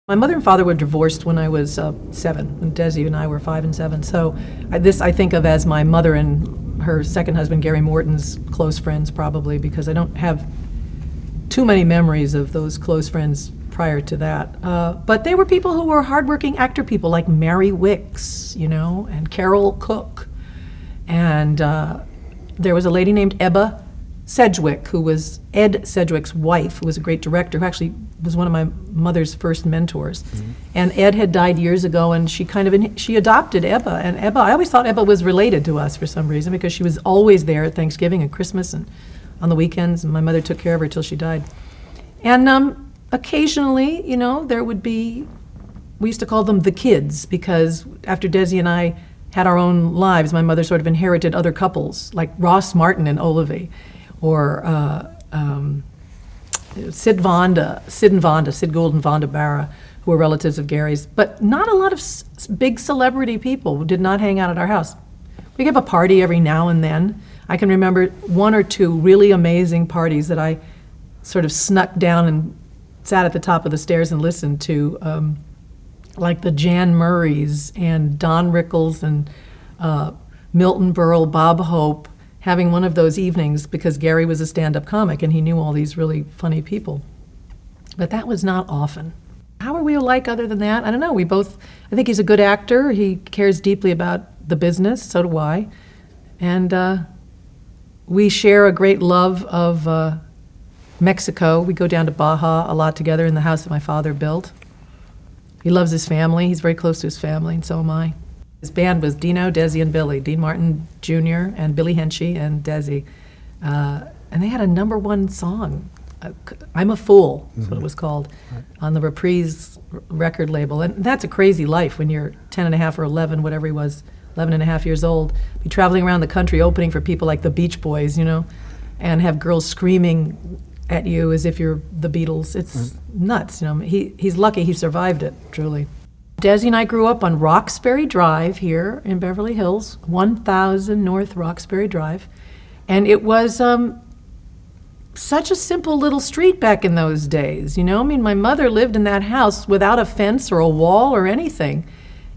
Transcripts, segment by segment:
My mother and father were divorced when I was 7, and Desi and I were 5 and 7. So this I think of as my mother and her second husband, Gary Morton's close friends, probably, because I don't have too many memories of those close friends prior to that. But they were people who were hardworking actor people, like Mary Wicks, and Carol Cook. And there was a lady named Ebba Sedgwick, who was Ed Sedgwick's wife, who was a great director, who actually was one of my mother's first mentors. Mm-hmm. And Ed had died years ago, and she adopted Ebba. And Ebba, I always thought Ebba was related to us for some reason, because she was always there at Thanksgiving and Christmas and on the weekends, and my mother took care of her till she died. And occasionally, there would be, we used to call them the kids, because after Desi and I had our own lives, my mother sort of inherited other couples, like Ross Martin and Olivia, or Sid Gould and Vonda Barra, who were relatives of Gary's. But not a lot of big celebrity people did not hang out at our house. We have a party every now and then. I can remember 1 or 2 really amazing parties that I sort of snuck down and sat at the top of the stairs and listened to, like the Jan Murrays and Don Rickles and Milton Berle, Bob Hope, having one of those evenings because Gary was a stand-up comic and he knew all these really funny people. But that was not often. How are we alike other than that? I don't know. I think he's a good actor. He cares deeply about the business, so do I. And we share a great love of Mexico. We go down to Baja a lot together in the house that my father built. He loves his family. He's very close to his family, and so am I. His band was Dino, Desi, and Billy. Dean Martin Jr. and Billy Henchy and Desi. And they had a #1 song, I'm a Fool, is what it was called, on the Reprise record label. And that's a crazy life when you're 10 and a half or 11, whatever he was, 11 and a half years old. Be traveling around the country opening for people like the Beach Boys, and have girls screaming at you as if you're the Beatles. It's nuts. He's lucky he survived it, truly. Desi and I grew up on Roxbury Drive here in Beverly Hills, 1000 North Roxbury Drive. And it was such a simple little street back in those days, my mother lived in that house without a fence or a wall or anything.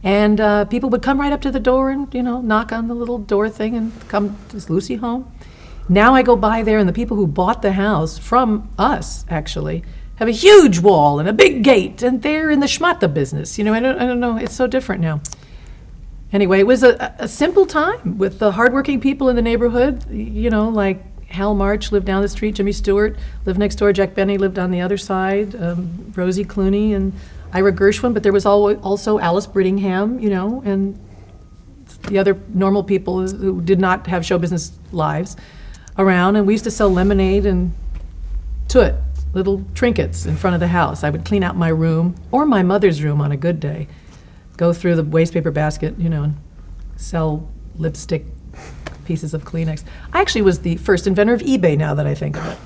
And people would come right up to the door and, knock on the little door thing and come, is Lucie home? Now I go by there and the people who bought the house from us, actually, have a huge wall and a big gate, and they're in the schmata business. I don't know, it's so different now. Anyway, it was a simple time with the hardworking people in the neighborhood, like Hal March lived down the street, Jimmy Stewart lived next door, Jack Benny lived on the other side, Rosie Clooney and Ira Gershwin, but there was also Alice Brittingham, and the other normal people who did not have show business lives around, and we used to sell lemonade and toot, little trinkets in front of the house. I would clean out my room, or my mother's room on a good day, go through the wastepaper basket, and sell lipstick, pieces of Kleenex. I actually was the first inventor of eBay, now that I think of it.